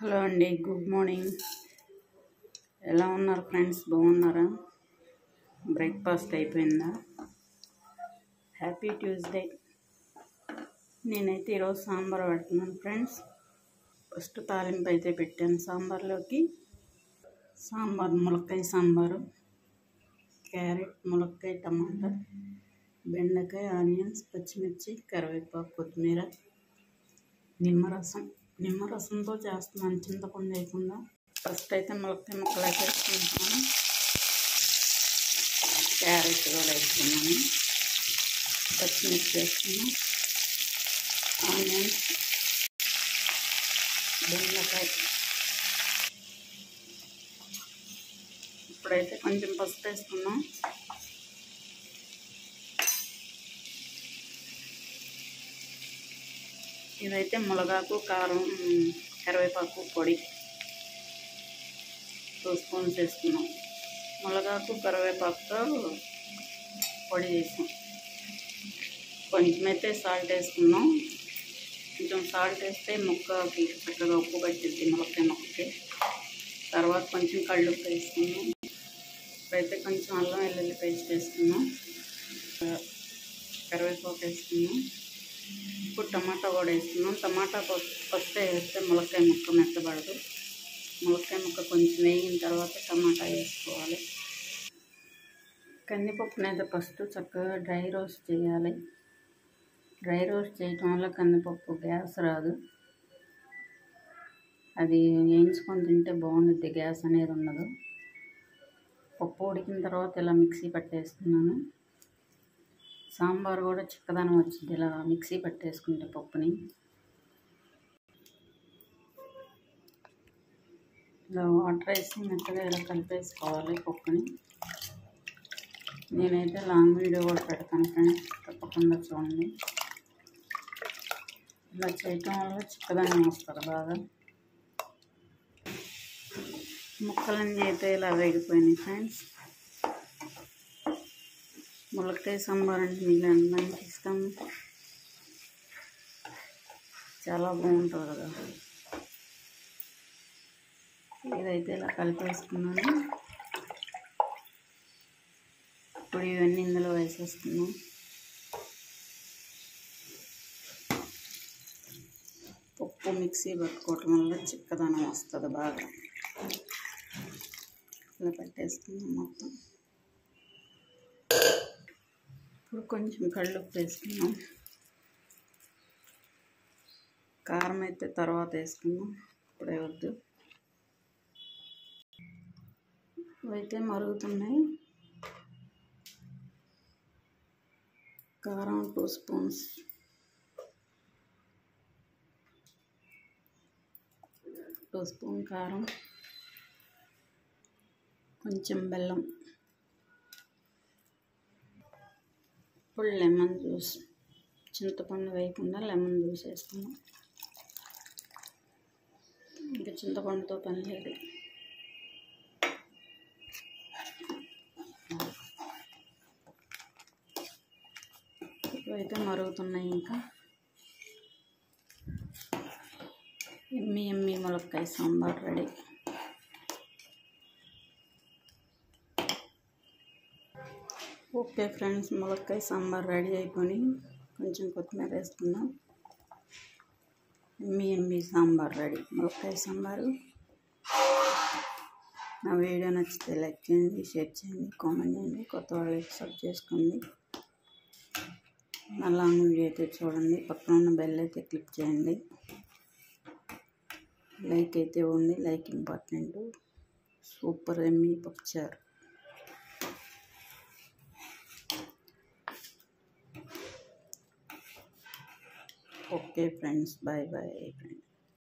Hello అండి, good morning. ఎలా ఉన్నారు ఫ్రెండ్స్? బాగున్నారా? బ్రేక్ఫాస్ట్ అయిపోయిందా? Happy Tuesday. నేనైతే ఈరోజు సాంబార్ పెడుతున్నాను ఫ్రెండ్స్. ఫస్ట్ తాలింపు అయితే పెట్టాను సాంబార్లోకి. ములక్కాయ సాంబారు, క్యారెట్, ములక్కాయ, టమాటా, బెండకాయ, ఆనియన్స్, పచ్చిమిర్చి, కరివేపాకు, కొత్తిమీర, నిమ్మరసంతో చేస్తున్నాను, చింతపండు వేయకుండా. ఫస్ట్ అయితే ములక్కాయ ముక్కలు అయితే వేసుకుంటున్నాను. క్యారెట్ కూడా వేసుకున్నాను, పచ్చిమిర్చి వేసుకున్నాను, ఆనియన్స్, బెండకాయ. ఇప్పుడైతే కొంచెం పసుపు వేసుకున్నాం. ఇదైతే మునగాకు, కారం, కరివేపాకు పొడి 2 స్పూన్స్ వేసుకున్నాం. మునగాకు కరివేపాకుతో పొడి వేసాం. కొంచెం అయితే సాల్ట్ వేసుకున్నాం. కొంచెం సాల్ట్ వేస్తే ముక్కకి చక్కగా ఉప్పు పట్టిద్ది ములక్కాయ ముక్కకి. తర్వాత కొంచెం కళ్ళుప్పు వేసుకున్నాం. ఇప్పుడైతే కొంచెం అల్లం వెల్లుల్లి పేస్ట్ వేసుకున్నాం, కరివేపాకు వేసుకున్నాం. ఇప్పుడు టమాటా కూడా వేసుకున్నాం. టమాటా ఫస్ట్ వేస్తే ములక్కాయ ముక్క మెత్తబడదు. ములక్కాయ ముక్క కొంచెం వేగిన తర్వాత టమాటా వేసుకోవాలి. కందిపప్పుని అయితే ఫస్ట్ చక్కగా డ్రై రోస్ట్ చేయాలి. డ్రై రోస్ట్ చేయటం వల్ల కందిపప్పు గ్యాస్ రాదు. అది వేయించుకొని తింటే బాగుంటుంది, గ్యాస్ అనేది ఉండదు. పప్పు ఉడికిన తర్వాత ఇలా మిక్సీ పట్టేస్తున్నాను. సాంబార్ కూడా చిక్కదనం వచ్చింది ఇలా మిక్సీ పట్టేసుకుంటే పప్పుని. ఇలా వాటర్ వేసి మెత్తగా ఇలా కలిపేసుకోవాలి పప్పుని. నేనైతే లాంగ్ వీడియో కూడా పెడతాను ఫ్రెండ్స్, తప్పకుండా చూడండి. ఇలా చేయటం వల్ల చిక్కదనం వస్తుంది బాగా. ముక్కలన్నీ అయితే ఇలా వేగిపోయినాయి ఫ్రెండ్స్. ములక్కాయ సాంబార్ అంటే మీకు అందరికీ ఇష్టం, చాలా బాగుంటుంది కదా. ఇదైతే ఇలా కలిపేసుకున్నాను. ఇప్పుడు ఇవన్నీ ఇందులో వేసేస్తున్నాం. పప్పు మిక్సీ పట్టుకోవటం వల్ల చిక్కదనం వస్తుంది బాగా. ఇలా పెట్టేసుకున్నాం మొత్తం. ఇప్పుడు కొంచెం కళ్ళుప్పు వేసుకున్నాం. కారం అయితే తర్వాత వేసుకున్నాం, ఇప్పుడే వద్దు. ఇవైతే మరుగుతున్నాయి. కారం 2 స్పూన్స్, కారం, కొంచెం బెల్లం, ఇప్పుడు లెమన్ జ్యూస్. చింతపండు వేయకుండా లెమన్ జ్యూస్ వేసుకున్నాం. ఇంకా చింతపండుతో పని లేదు. ఇవైతే మరుగుతున్నాయి. ఇంకా ఎమ్మి ములక్కాయ సాంబార్ రెడీ. ఓకే ఫ్రెండ్స్, ములక్కాయ సాంబార్ రెడీ అయిపోయి కొంచెం కొత్తిమీర వేసుకున్నాం. ఎమ్మి సాంబార్ రెడీ, ములక్కాయ సాంబారు. నా వీడియో నచ్చితే లైక్ చేయండి, షేర్ చేయండి, కామెంట్ చేయండి. కొత్త వాళ్ళు సబ్స్క్రైబ్ చేసుకోండి. నా లాంగ్ వీడియో అయితే చూడండి. పక్కన ఉన్న బెల్ అయితే క్లిక్ చేయండి. లైక్ అయితే ఉంది, లైక్ ఇంపార్టెంట్. సూపర్ ఎమ్మి పప్పుచారు. Okay friends, bye bye friends.